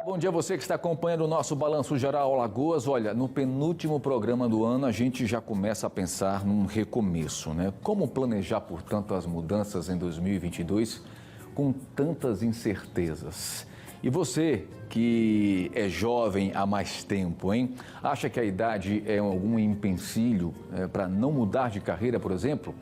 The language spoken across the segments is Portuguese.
Bom dia a você que está acompanhando o nosso Balanço Geral Alagoas. Olha, no penúltimo programa do ano a gente já começa a pensar num recomeço, né? Como planejar, portanto, as mudanças em 2022 com tantas incertezas? E você que é jovem há mais tempo, hein? Acha que a idade é algum empecilho para não mudar de carreira, por exemplo?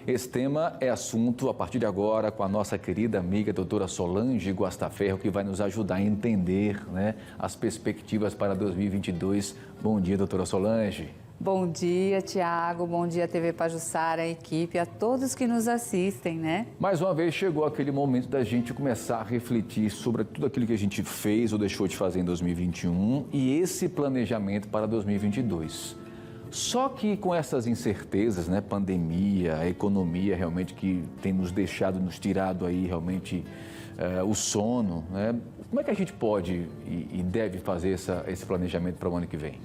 Esse tema é assunto a partir de agora com a nossa querida amiga doutora Solange Guastaferro, que vai nos ajudar a entender, né, as perspectivas para 2022. Bom dia, doutora Solange. Bom dia, Tiago. Bom dia, TV Pajuçara, a equipe, a todos que nos assistem, né? Mais uma vez chegou aquele momento da gente começar a refletir sobre tudo aquilo que a gente fez ou deixou de fazer em 2021 e esse planejamento para 2022. Só que com essas incertezas, né, pandemia, a economia realmente que tem nos deixado, nos tirado aí realmente o sono, né? Como é que a gente pode e deve fazer esse planejamento para o ano que vem?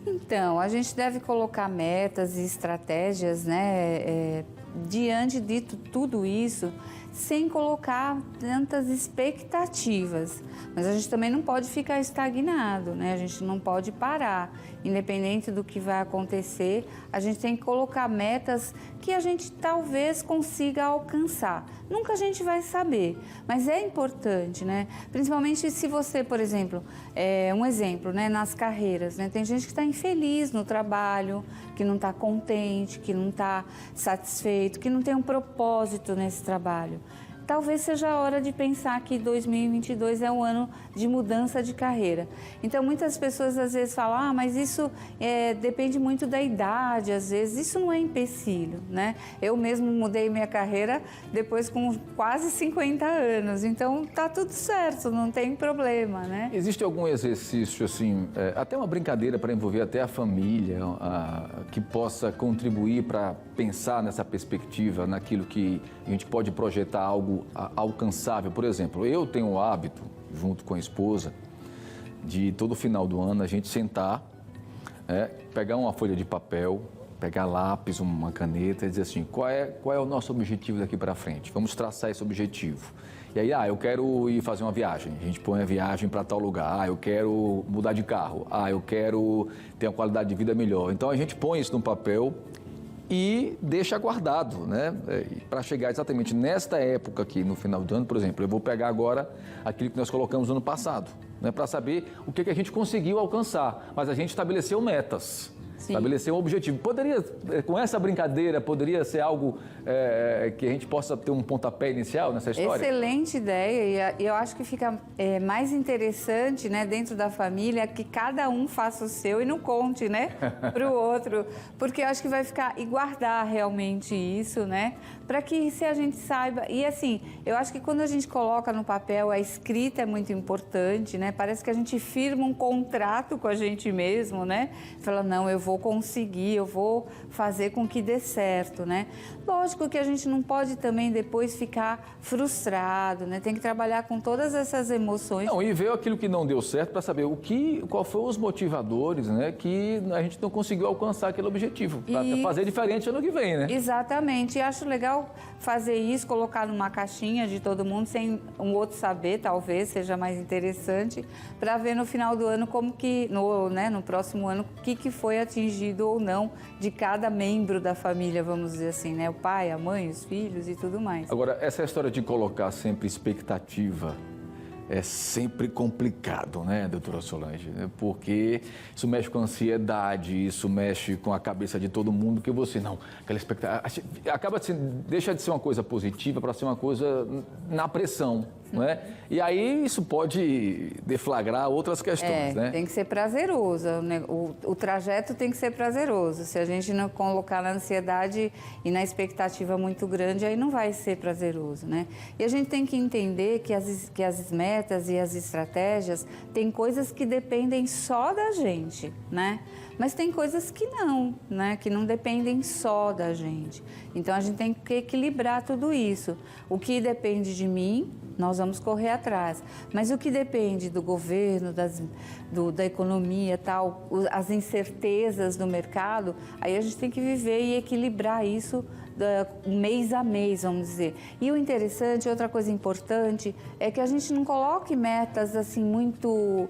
Então, a gente deve colocar metas e estratégias, né, diante de tudo isso, sem colocar tantas expectativas. Mas a gente também não pode ficar estagnado, né? A gente não pode parar. Independente do que vai acontecer, a gente tem que colocar metas que a gente talvez consiga alcançar. Nunca a gente vai saber, mas é importante, né? Principalmente se você, por exemplo, um exemplo, né, nas carreiras, né? Tem gente que está infeliz no trabalho, que não está contente, que não está satisfeito, que não tem um propósito nesse trabalho. Talvez seja a hora de pensar que 2022 é um ano de mudança de carreira. Então, muitas pessoas às vezes falam, mas isso depende muito da idade, às vezes. Isso não é empecilho, né? Eu mesmo mudei minha carreira depois com quase 50 anos, então tá tudo certo, não tem problema, né? Existe algum exercício, assim, até uma brincadeira para envolver até a família, que possa contribuir para pensar nessa perspectiva, naquilo que a gente pode projetar algo alcançável? Por exemplo, eu tenho o hábito, junto com a esposa, de todo final do ano a gente sentar, pegar uma folha de papel, pegar lápis, uma caneta e dizer assim, qual é o nosso objetivo daqui para frente? Vamos traçar esse objetivo. E aí, eu quero ir fazer uma viagem, a gente põe a viagem para tal lugar, eu quero mudar de carro, eu quero ter uma qualidade de vida melhor. Então a gente põe isso no papel e deixa guardado, né? Para chegar exatamente nesta época aqui, no final do ano, por exemplo, eu vou pegar agora aquilo que nós colocamos no ano passado, né? Para saber o que a gente conseguiu alcançar, mas a gente estabeleceu metas. Sim. Estabelecer um objetivo. Poderia, com essa brincadeira, poderia ser algo que a gente possa ter um pontapé inicial nessa história? Excelente ideia, e eu acho que fica mais interessante, né, dentro da família, que cada um faça o seu e não conte, né, para o outro, porque eu acho que vai ficar, e guardar realmente isso, né, para que se a gente saiba, e assim, eu acho que quando a gente coloca no papel, a escrita é muito importante, né, parece que a gente firma um contrato com a gente mesmo, né, fala, não, eu vou conseguir, eu vou fazer com que dê certo, né? Lógico que a gente não pode também depois ficar frustrado, né? Tem que trabalhar com todas essas emoções. Não, e ver aquilo que não deu certo para saber qual foram os motivadores, né? Que a gente não conseguiu alcançar aquele objetivo, para fazer diferente ano que vem, né? Exatamente, e acho legal fazer isso, colocar numa caixinha de todo mundo, sem um outro saber, talvez seja mais interessante, para ver no final do ano como que, no próximo ano, o que foi atingido ou não de cada membro da família, vamos dizer assim, né? O pai, a mãe, os filhos e tudo mais. Agora, essa história de colocar sempre expectativa é sempre complicado, né, doutora Solange? Porque isso mexe com a ansiedade, isso mexe com a cabeça de todo mundo, que você não, aquela expectativa, deixa de ser uma coisa positiva para ser uma coisa na pressão, não é? E aí isso pode deflagrar outras questões, né? Tem que ser prazeroso, o trajeto tem que ser prazeroso. Se a gente não colocar na ansiedade e na expectativa muito grande, aí não vai ser prazeroso, né? E a gente tem que entender que as metas e as estratégias tem coisas que dependem só da gente, né? Mas tem coisas que não, né? Que não dependem só da gente. Então a gente tem que equilibrar tudo isso. O que depende de mim, nós vamos correr atrás. Mas o que depende do governo, da economia, tal, as incertezas do mercado, aí a gente tem que viver e equilibrar isso mês a mês, vamos dizer. E o interessante, outra coisa importante, é que a gente não coloque metas assim muito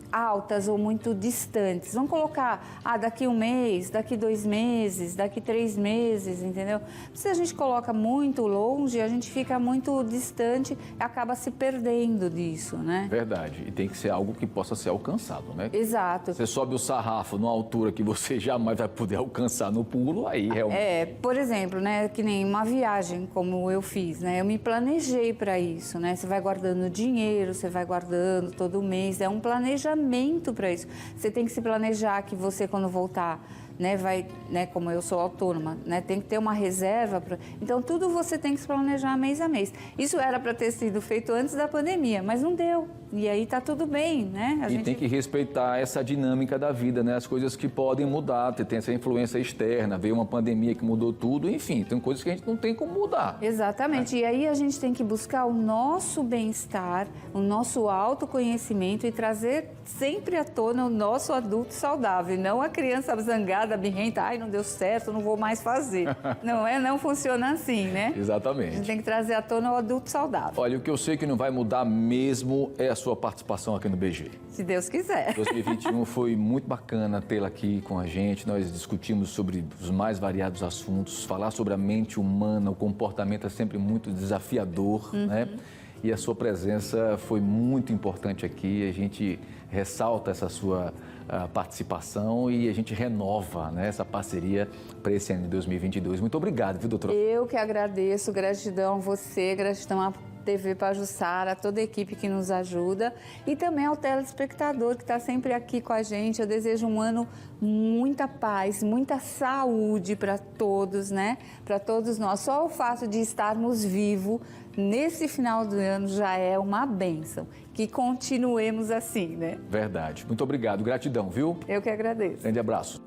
altas ou muito distantes. Vamos colocar, daqui 1 mês, daqui 2 meses, daqui 3 meses, entendeu? Se a gente coloca muito longe, a gente fica muito distante e acaba se perdendo disso, né? Verdade. E tem que ser algo que possa ser alcançado, né? Exato. Você sobe o sarrafo numa altura que você jamais vai poder alcançar no pulo, aí realmente... Por exemplo, né, que nem uma viagem como eu fiz, né? Eu me planejei para isso, né? Você vai guardando dinheiro, você vai guardando todo mês, é um planejamento para isso. Você tem que se planejar que você, quando voltar, né, como eu sou autônoma, né, tem que ter uma reserva. Então, tudo você tem que se planejar mês a mês. Isso era para ter sido feito antes da pandemia, mas não deu. E aí tá tudo bem, né? E tem que respeitar essa dinâmica da vida, né? As coisas que podem mudar, tem essa influência externa, veio uma pandemia que mudou tudo, enfim, tem coisas que a gente não tem como mudar. Exatamente. E aí a gente tem que buscar o nosso bem-estar, o nosso autoconhecimento e trazer sempre à tona o nosso adulto saudável, e não a criança zangada, birrenta, ai, não deu certo, não vou mais fazer. Não funciona assim, né? Exatamente. A gente tem que trazer à tona o adulto saudável. Olha, o que eu sei que não vai mudar mesmo é a sua participação aqui no BG. Se Deus quiser. 2021 foi muito bacana tê-la aqui com a gente. Nós discutimos sobre os mais variados assuntos. Falar sobre a mente humana, o comportamento é sempre muito desafiador, né? E a sua presença foi muito importante aqui. A gente ressalta essa sua participação e a gente renova, né, essa parceria para esse ano de 2022. Muito obrigado, viu, doutora? Eu que agradeço, gratidão a você, gratidão à TV Pajuçara, a toda a equipe que nos ajuda e também ao telespectador que está sempre aqui com a gente. Eu desejo um ano muita paz, muita saúde para todos, né? Para todos nós. Só o fato de estarmos vivos nesse final do ano já é uma bênção. Que continuemos assim, né? Verdade. Muito obrigado. Gratidão, viu? Eu que agradeço. Grande abraço.